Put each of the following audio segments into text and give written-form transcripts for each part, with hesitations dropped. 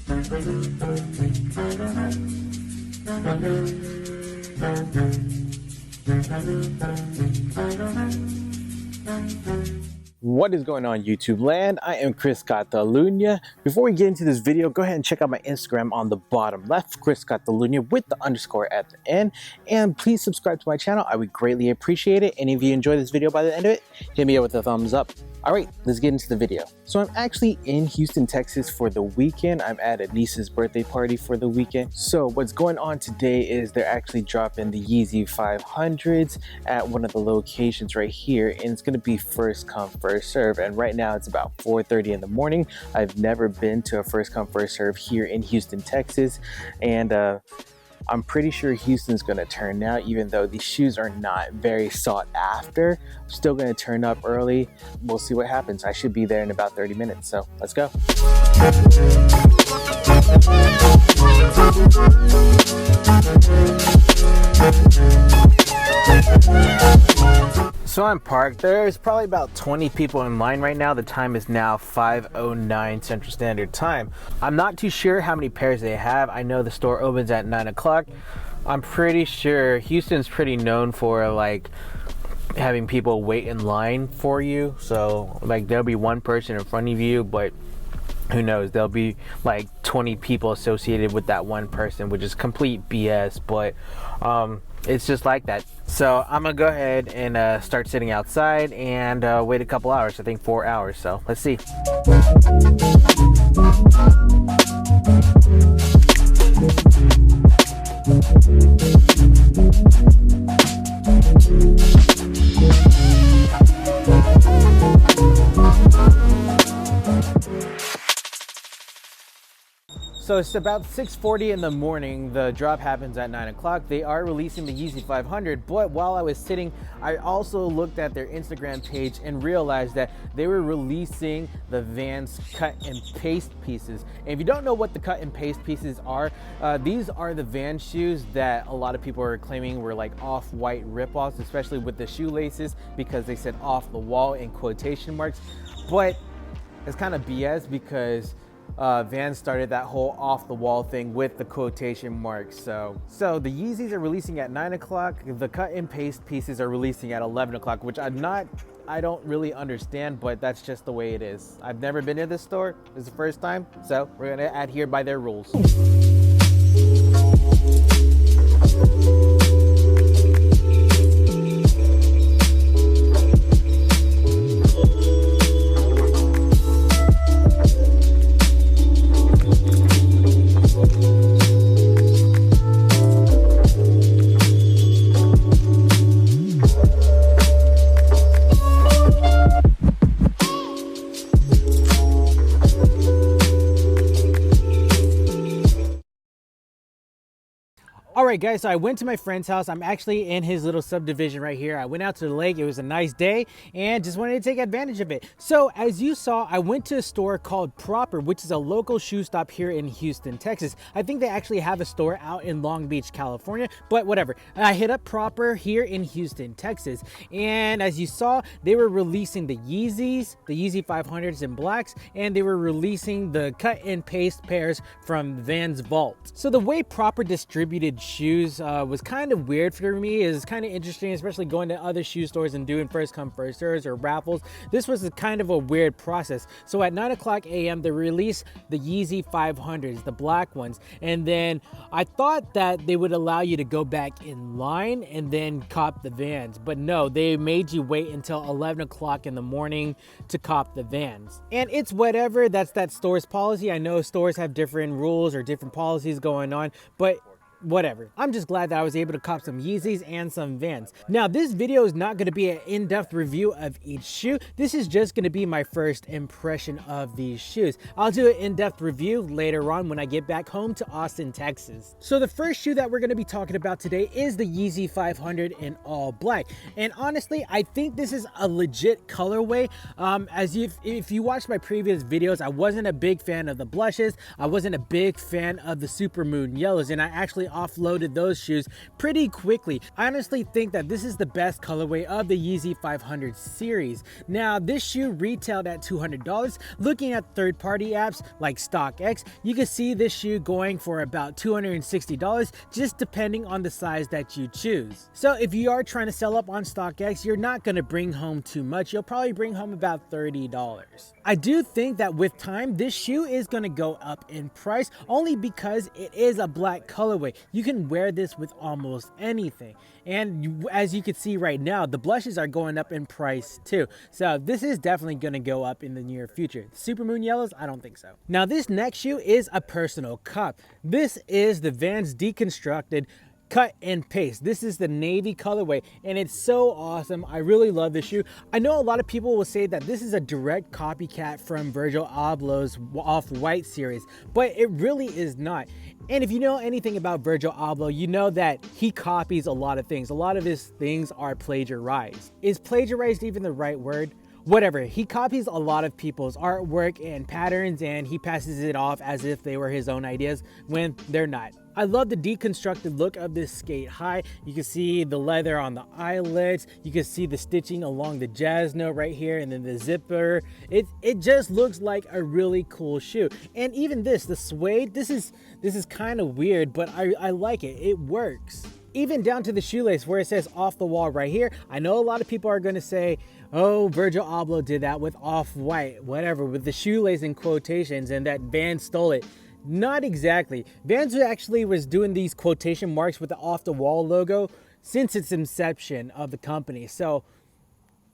What is going on, YouTube land? I am Sk8-Hi. Before we get into this video, go ahead and check out my Instagram on the bottom left, Sk8-Hi with the underscore at the end. And please subscribe to my channel. I would greatly appreciate it. And if you enjoy this video by the end of it, hit me up with a thumbs up. All right, let's get into the video. So I'm actually in Houston, Texas for the weekend. I'm at a niece's birthday party for the weekend. So what's going on today is they're actually dropping the Yeezy 500s at one of the locations right here. And it's gonna be first come, first serve. And right now it's about 4:30 in the morning. I've never been to a first come, first serve here in Houston, Texas. And I'm pretty sure Houston's gonna turn out, even though these shoes are not very sought after. I'm still gonna turn up early. We'll see what happens. I should be there in about 30 minutes, so let's go. So I'm parked. There's probably about 20 people in line right now. The time is now 5:09 Central Standard Time. I'm not too sure how many pairs they have. I know the store opens at 9 o'clock. I'm pretty sure Houston's pretty known for like having people wait in line for you. So like there'll be one person in front of you, but who knows, there'll be like 20 people associated with that one person, which is complete BS, but it's just like that. So I'm gonna go ahead and start sitting outside and wait a couple hours. I think 4 hours, so let's see. So it's about 6:40 in the morning. The drop happens at 9 o'clock. They are releasing the Yeezy 500, but while I was sitting, I also looked at their Instagram page and realized that they were releasing the Vans cut and paste pieces. And if you don't know what the cut and paste pieces are, these are the Vans shoes that a lot of people are claiming were like off-white ripoffs, especially with the shoelaces, because they said off the wall in quotation marks. But it's kind of BS because Vans started that whole off the wall thing with the quotation marks. So the Yeezys are releasing at 9 o'clock. The cut and paste pieces are releasing at 11 o'clock, which I don't really understand, but that's just the way it is. I've never been to this store. This is the first time, so we're gonna adhere by their rules. All right, guys, so I went to my friend's house. I'm actually in his little subdivision right here. I went out to the lake. It was a nice day and just wanted to take advantage of it. So as you saw, I went to a store called Proper, which is a local shoe stop here in Houston, Texas. I think they actually have a store out in Long Beach, California, but whatever. I hit up Proper here in Houston, Texas. And as you saw, they were releasing the Yeezys, the Yeezy 500s in blacks, and they were releasing the cut and paste pairs from Vans Vault. So the way Proper distributed shoes was kind of weird for me. It's kind of interesting, especially going to other shoe stores and doing first come first serves or raffles. This was a kind of a weird process. So at 9 o'clock a.m. they released the Yeezy 500s, the black ones, and then I thought that they would allow you to go back in line and then cop the Vans, but no, they made you wait until 11 o'clock in the morning to cop the Vans. And it's whatever, that's that store's policy. I know stores have different rules or different policies going on, but whatever. I'm just glad that I was able to cop some Yeezys and some Vans. Now, this video is not going to be an in-depth review of each shoe. This is just going to be my first impression of these shoes. I'll do an in-depth review later on when I get back home to Austin, Texas. So the first shoe that we're going to be talking about today is the Yeezy 500 in all black. And honestly, I think this is a legit colorway. If you watched my previous videos, I wasn't a big fan of the blushes. I wasn't a big fan of the Supermoon yellows, and I actually definitely offloaded those shoes pretty quickly. I honestly think that this is the best colorway of the Yeezy 500 series. Now, this shoe retailed at $200. Looking at third-party apps like StockX, you can see this shoe going for about $260, just depending on the size that you choose. So if you are trying to sell up on StockX, you're not going to bring home too much. You'll probably bring home about $30. I do think that with time, this shoe is going to go up in price, only because it is a black colorway. You can wear this with almost anything. And as you can see right now, the blushes are going up in price too. So this is definitely going to go up in the near future. Supermoon yellows, I don't think so. Now this next shoe is a personal cop. This is the Vans Deconstructed Cut and Paste. This is the navy colorway and it's so awesome. I really love this shoe. I know a lot of people will say that this is a direct copycat from Virgil Abloh's Off-White series, but it really is not. And if you know anything about Virgil Abloh, you know that he copies a lot of things. A lot of his things are plagiarized. Is plagiarized even the right word? Whatever, he copies a lot of people's artwork and patterns and he passes it off as if they were his own ideas when they're not. I love the deconstructed look of this Sk8-Hi. You can see the leather on the eyelets. You can see the stitching along the jazz note right here and then the zipper. It just looks like a really cool shoe. And even this, the suede, this is kind of weird, but I like it. It works. Even down to the shoelace where it says off the wall right here. I know a lot of people are going to say, oh, Virgil Abloh did that with Off-White, whatever, with the shoelace in quotations and that Vans stole it. Not exactly. Vans actually was doing these quotation marks with the off the wall logo since its inception of the company. So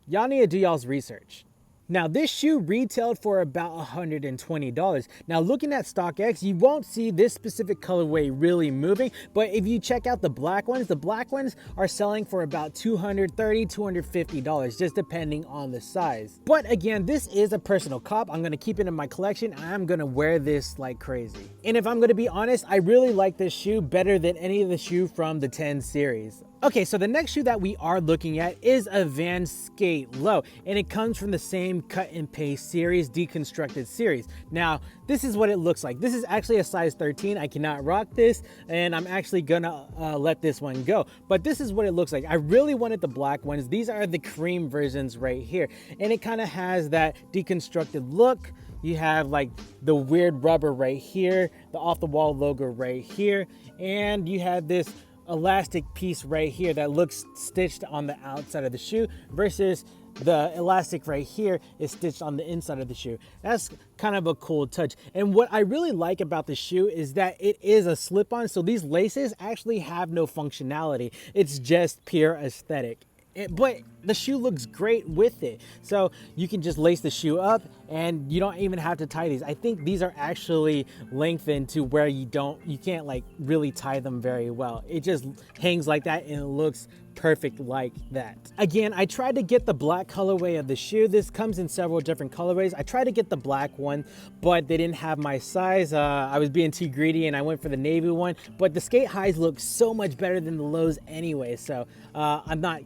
y'all need to do y'all's research. Now this shoe retailed for about $120. Now looking at StockX, you won't see this specific colorway really moving, but if you check out the black ones are selling for about $230, $250, just depending on the size. But again, this is a personal cop. I'm gonna keep it in my collection. I'm gonna wear this like crazy. And if I'm gonna be honest, I really like this shoe better than any of the shoe from the 10 series. Okay, so the next shoe that we are looking at is a Vans Skate Low, and it comes from the same cut and paste series, deconstructed series. Now, this is what it looks like. This is actually a size 13. I cannot rock this, and I'm actually gonna let this one go. But this is what it looks like. I really wanted the black ones. These are the cream versions right here, and it kind of has that deconstructed look. You have like the weird rubber right here, the off the wall logo right here, and you have this elastic piece right here that looks stitched on the outside of the shoe versus the elastic right here is stitched on the inside of the shoe. That's kind of a cool touch. And what I really like about the shoe is that it is a slip-on, so these laces actually have no functionality. It's just pure aesthetic. But the shoe looks great with it. So you can just lace the shoe up and you don't even have to tie these. I think these are actually lengthened to where you can't like really tie them very well. It just hangs like that and it looks perfect like that. Again, I tried to get the black colorway of the shoe. This comes in several different colorways. I tried to get the black one, but they didn't have my size. I was being too greedy and I went for the navy one, but the Sk8-His look so much better than the lows anyway, so I'm not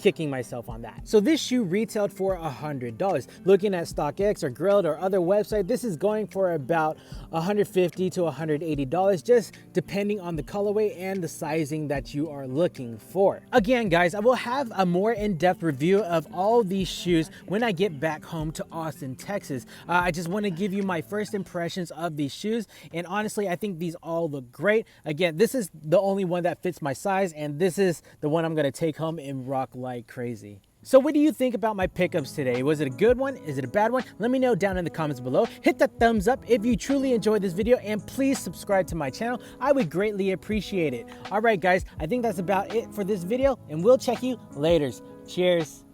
kicking myself on that. So this shoe retailed for $100. Looking at StockX or Grilled or other website, this is going for about $150 to $180, just depending on the colorway and the sizing that you are looking for. Again, guys, I will have a more in-depth review of all these shoes when I get back home to Austin, Texas. I just want to give you my first impressions of these shoes, and honestly, I think these all look great. Again, this is the only one that fits my size, and this is the one I'm going to take home and rock like crazy. So what do you think about my pickups today? Was it a good one? Is it a bad one? Let me know down in the comments below. Hit that thumbs up if you truly enjoyed this video, and please subscribe to my channel. I would greatly appreciate it. All right, guys, I think that's about it for this video, and we'll check you later. Cheers.